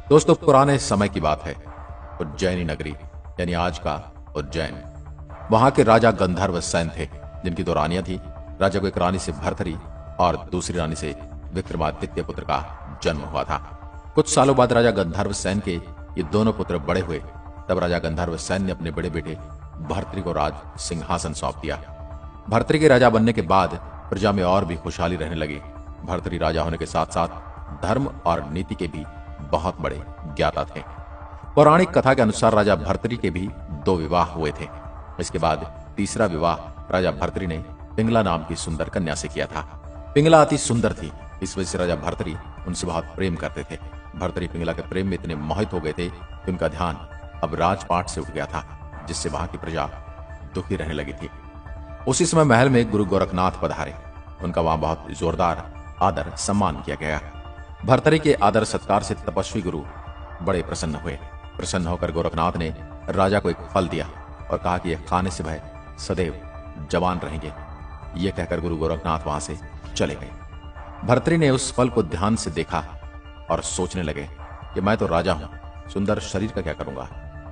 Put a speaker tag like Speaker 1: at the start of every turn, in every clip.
Speaker 1: दोस्तों, पुराने समय की बात है। उज्जैनी नगरी यानी आज का उज्जैन। वहां के राजा गंधर्व सेन थे, जिनकी दो रानियां थी। राजा को एक रानी से भर्तरी और दूसरी रानी से विक्रमादित्य पुत्र का जन्म हुआ था। कुछ सालों बाद राजा गंधर्व सेन के ये दोनों पुत्र बड़े हुए। तब राजा गंधर्व सेन ने अपने बड़े बेटे भर्तरी को राज सिंहासन सौंप दिया। भर्तरी के राजा बनने के बाद प्रजा में और भी खुशहाली रहने लगी। भर्तरी राजा होने के साथ साथ धर्म और नीति के भी बहुत बड़े ज्ञाता थे। पौराणिक कथा के अनुसार राजा भर्तरी के भी दो विवाह हुए थे। इसके बाद तीसरा विवाह राजा भर्तरी ने पिंगला नाम की सुंदर कन्या से किया था। पिंगला अति सुंदर थी, इस वजह से राजा भर्तरी उनसे बहुत प्रेम करते थे। भर्तरी पिंगला के प्रेम में इतने मोहित हो गए थे कि उनका ध्यान अब राजपाट से उठ गया था, जिससे वहां की प्रजा दुखी रहने लगी थी। उसी समय महल में गुरु गोरखनाथ पधारे। उनका वहां बहुत जोरदार आदर सम्मान किया गया। भर्तरी के आदर सत्कार से तपस्वी गुरु बड़े प्रसन्न हुए। प्रसन्न होकर गोरखनाथ ने राजा को एक फल दिया और कहा कि यह खाने से वह सदैव जवान रहेंगे। यह कहकर गुरु गोरखनाथ वहां से चले गए। भर्तरी ने उस फल को ध्यान से देखा और सोचने लगे कि मैं तो राजा हूं, सुंदर शरीर का क्या करूंगा।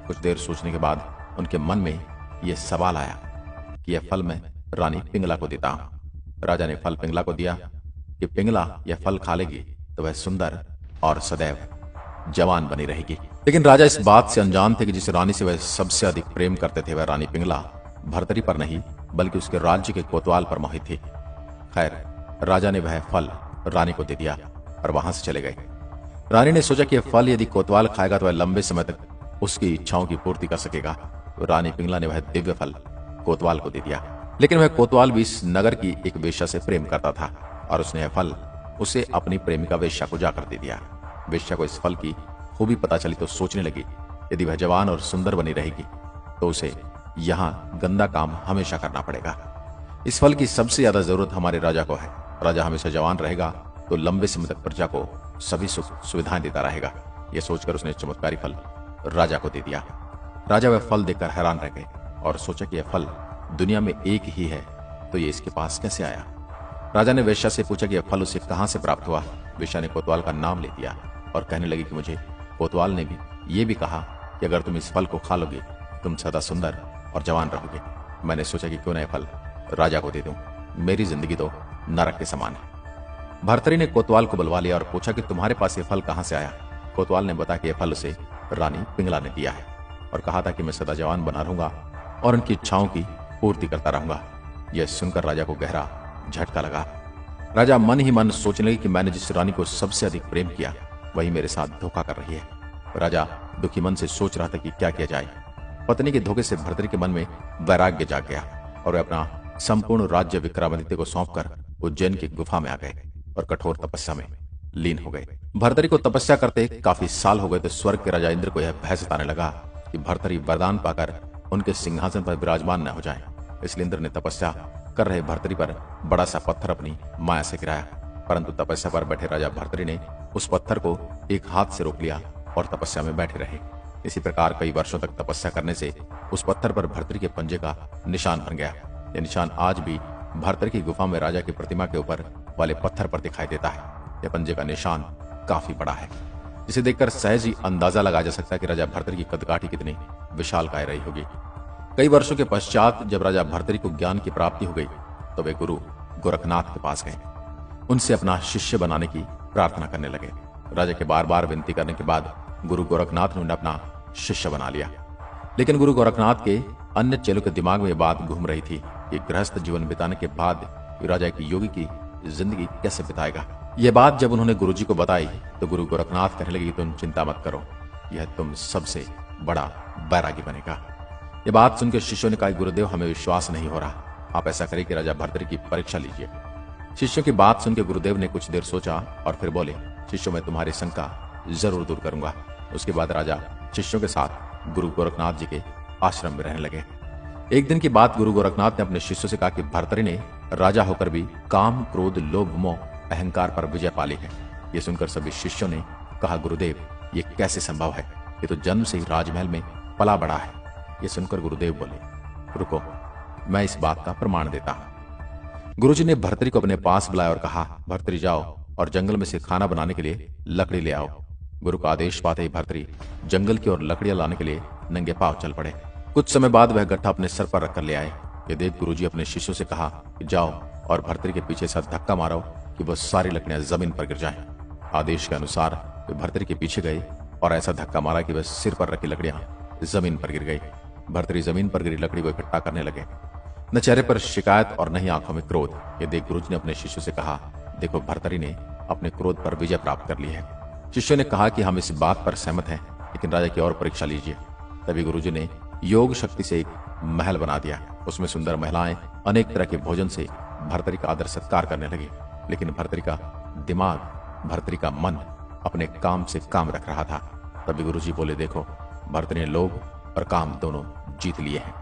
Speaker 1: कुछ देर सोचने के बाद उनके मन में यह सवाल आया कि यह फल मैं रानी पिंगला को देता हूं। राजा ने फल पिंगला को दिया कि पिंगला यह फल खा लेगी तो वह सुंदर और सदैव जवान बनी रहेगी। लेकिन राजा इस बात से अनजान थे कि जिस रानी से वह सबसे अधिक प्रेम करते थे, वह रानी पिंगला भर्तरी पर नहीं बल्कि उसके राज्य के कोतवाल पर मोहित थी। खैर, राजा ने वह फल रानी को दे दिया और वहां से चले गए। रानी ने सोचा कि यह फल यदि कोतवाल खाएगा तो वह लंबे समय तक उसकी इच्छाओं की पूर्ति कर सकेगा। तो रानी पिंगला ने वह दिव्य फल कोतवाल को दे दिया। लेकिन वह कोतवाल भी इस नगर की एक वेश्या से प्रेम करता था और उसने यह फल उसे अपनी प्रेमिका वेश्या को जाकर दे दिया। वेश्या को इस फल की खूबी पता चली तो सोचने लगी, यदि वह जवान और सुंदर बनी रहेगी तो उसे यहाँ गंदा काम हमेशा करना पड़ेगा। इस फल की सबसे ज्यादा जरूरत हमारे राजा को है। राजा हमेशा जवान रहेगा तो लंबे समय तक प्रजा को सभी सुख सुविधाएं देता रहेगा। यह सोचकर उसने चमत्कारी फल राजा को दे दिया। राजा वह फल देखकर हैरान रह गए और सोचा कि यह फल दुनिया में एक ही है, तो ये इसके पास कैसे आया। राजा ने वेश्या से पूछा कि यह फल उसे कहां से प्राप्त हुआ। वेश्या ने कोतवाल का नाम ले दिया और कहने लगी कि मुझे कोतवाल ने भी ये भी कहा कि अगर तुम इस फल को खा लोगे तुम सदा सुंदर और जवान रहोगे। मैंने सोचा कि क्यों न यह फल राजा को दे दूं, मेरी जिंदगी तो नरक के समान है। भर्तरी ने कोतवाल को बुलवा लिया और पूछा कि तुम्हारे पास यह फल कहां से आया। कोतवाल ने बताया कि यह फल उसे रानी पिंगला ने दिया है और कहा था कि मैं सदा जवान बना रहूंगा और उनकी इच्छाओं की पूर्ति करता रहूंगा। यह सुनकर राजा को गहरा झटका लगा। राजा मन ही मन सोचने लगे कि मैंने जिस रानी को सबसे अधिक प्रेम किया वही मेरे साथ धोखा कर रही है। राजा दुखी मन से सोच रहा था कि क्या किया जाए। पत्नी के धोखे से भर्तरी के मन में वैराग्य जाग गया और वे अपना संपूर्ण राज्य विक्रमादित्य को सौंपकर उज्जैन की गुफा में आ गए और कठोर तपस्या में लीन हो गए। भर्तरी को तपस्या करते काफी साल हो गए तो स्वर्ग के राजा इंद्र को यह भय सताने लगा कि भर्तरी वरदान पाकर उनके सिंहासन पर विराजमान न हो जाए। इसलिए इंद्र ने तपस्या कर रहे भर्तरी पर बड़ा सा पत्थर अपनी माया से गिराया, परंतु तपस्या पर बैठे राजा भर्तरी ने उस पत्थर को एक हाथ से रोक लिया और तपस्या में बैठे रहे। इसी प्रकार कई वर्षों तक तपस्या करने से उस पत्थर पर भर्तरी के पंजे का निशान बन गया। यह निशान आज भी भर्तरी की गुफा में राजा की प्रतिमा के ऊपर वाले पत्थर पर दिखाई देता है। यह पंजे का निशान काफी बड़ा है, जिसे देखकर सहज ही अंदाजा लगाया जा सकता है कि राजा भर्तरी की कदकाठी कितनी विशालकाय रही होगी। कई वर्षों के पश्चात जब राजा भर्तरी को ज्ञान की प्राप्ति हो गई तो वे गुरु गोरखनाथ के पास गए। उनसे अपना शिष्य बनाने की प्रार्थना करने लगे। राजा के बार बार विनती करने के बाद गुरु गोरखनाथ ने उन्हें अपना शिष्य बना लिया। लेकिन गुरु गोरखनाथ के अन्य चेलों के दिमाग में यह बात घूम रही थी कि गृहस्थ जीवन बिताने के बाद राजा की योगी की जिंदगी कैसे बिताएगा। यह बात जब उन्होंने गुरुजी को बताई तो गुरु गोरखनाथ कहने लगे, तुम चिंता मत करो, यह तुम सबसे बड़ा बैरागी बनेगा। यह बात सुनकर शिष्यों ने कहा, गुरुदेव हमें विश्वास नहीं हो रहा, आप ऐसा करें कि राजा भर्तरी की परीक्षा लीजिए। शिष्यों की बात सुनकर गुरुदेव ने कुछ देर सोचा और फिर बोले, शिष्यों मैं तुम्हारी शंका जरूर दूर करूंगा। उसके बाद राजा शिष्यों के साथ गुरु गोरखनाथ जी के आश्रम में रहने लगे। एक दिन की बात गुरु गोरखनाथ ने अपने शिष्यों से कहा कि भर्तरी ने राजा होकर भी काम, क्रोध, लोभ, मोह, अहंकार पर विजय पाली है। यह सुनकर सभी शिष्यों ने कहा, गुरुदेव ये कैसे संभव है, ये तो जन्म से ही राजमहल में पला बड़ा है। यह सुनकर गुरुदेव बोले, रुको, मैं इस बात का प्रमाण देता हूं। गुरुजी ने भर्तरी को अपने पास बुलाया और कहा, भर्तरी जाओ और जंगल में से खाना बनाने के लिए लकड़ी ले आओ। गुरु का आदेश पाते ही भर्तरी जंगल की ओर लकड़ियां लाने के लिए नंगे पांव चल पड़े। कुछ समय बाद वह गट्ठा अपने सर पर रखकर ले आए। ये देख गुरुजी अपने शिष्यों से कहा कि जाओ और भर्तरी के पीछे से धक्का मारो कि वो सारी लकड़ियां जमीन पर गिर जाएं। आदेश के अनुसार वे भर्तरी के पीछे गए और ऐसा धक्का मारा कि वह सिर पर रखी लकड़ियां जमीन पर गिर गई। भर्तरी जमीन पर गिरी लकड़ी को इकट्ठा करने लगे, न चेहरे पर शिकायत और न ही आंखों में क्रोध। ये देख गुरुजी ने अपने शिष्यों से कहा, देखो भर्तरी ने अपने क्रोध पर विजय प्राप्त कर ली है। शिष्यों ने कहा कि हम इस बात पर सहमत हैं, लेकिन राजा की और परीक्षा लीजिए। तभी गुरुजी ने योग शक्ति से एक महल बना दिया। उसमें सुंदर महिलाएं अनेक तरह के भोजन से भर्तरी का आदर सत्कार करने लगी, लेकिन भर्तरी का दिमाग, भर्तरी का मन अपने काम से काम रख रहा था। तभी गुरुजी बोले, देखो भर्तरी ने लोभ और काम दोनों जीत लिए हैं।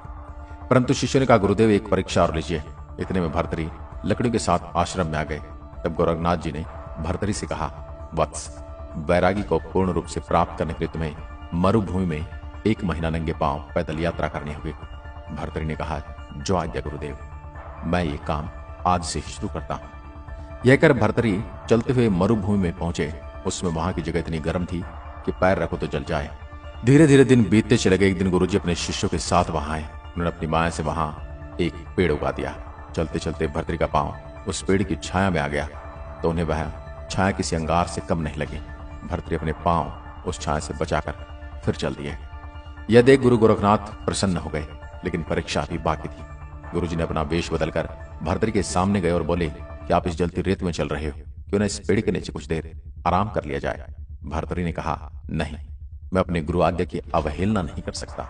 Speaker 1: परंतु शिष्यों ने कहा, गुरुदेव एक परीक्षा और लीजिए। इतने में भर्तरी लकड़ियों के साथ आश्रम में आ गए। तब गोरखनाथ जी ने भर्तरी से कहा, वत्स, वैरागी को पूर्ण रूप से प्राप्त करने के लिए तुम्हें मरुभूमि में 1 महीना नंगे पांव पैदल यात्रा करनी होगी। भर्तरी ने कहा, जो आज्ञा गुरुदेव, मैं ये काम आज से शुरू करता हूं। यह कर भर्तरी चलते हुए मरुभूमि में पहुंचे। उसमें वहां की जगह इतनी गर्म थी कि पैर रखो तो जल जाए। धीरे धीरे दिन बीतते चले गए। एक दिन गुरुजी अपने शिष्यों के साथ वहां आए। उन्होंने अपनी माया से वहां एक पेड़ उगा दिया। चलते चलते भर्तरी का पांव उस पेड़ की छाया में आ गया तो उन्हें वह छाया किसी अंगार से कम नहीं लगी। भर्तरी अपने पांव उस छाया से बचाकर फिर चल दिए। यह देख गुरु गोरखनाथ प्रसन्न हो गए, लेकिन परीक्षा भी बाकी थी। गुरुजी ने अपना वेश बदलकर भर्तरी के सामने गए और बोले कि आप इस जलती रेत में चल रहे हो, क्यों न इस पेड़ के नीचे कुछ देर आराम कर लिया जाए। भर्तरी ने कहा, नहीं, मैं अपने गुरु आज्ञा की अवहेलना नहीं कर सकता।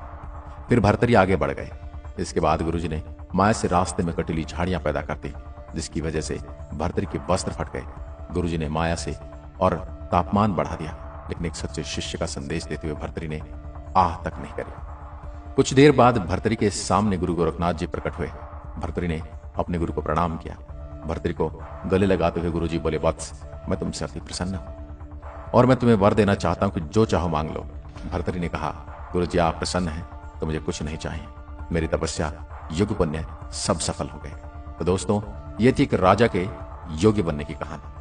Speaker 1: फिर भर्तरी आगे बढ़ गए। इसके बाद गुरुजी ने माया से रास्ते में कटीली झाड़ियां पैदा कर दी, जिसकी वजह से भर्तरी के वस्त्र फट गए। गुरुजी ने माया से और तापमान बढ़ा दिया, लेकिन एक सच्चे शिष्य का संदेश देते हुए भर्तरी ने आह तक नहीं करी। कुछ देर बाद भर्तरी के सामने गुरु गोरखनाथ जी प्रकट हुए। भर्तरी ने अपने गुरु को प्रणाम किया। भर्तरी को गले लगाते हुए गुरुजी बोले, वत्स, मैं तुमसे अति प्रसन्न हूं और मैं तुम्हें वर देना चाहता हूं कि जो चाहो मांग लो। भर्तरी ने कहा, गुरुजी आप प्रसन्न हैं तो मुझे कुछ नहीं चाहिए। मेरी तपस्या, युग पुण्य सब सफल हो गए। तो दोस्तों, ये थी एक राजा के योग्य बनने की कहानी।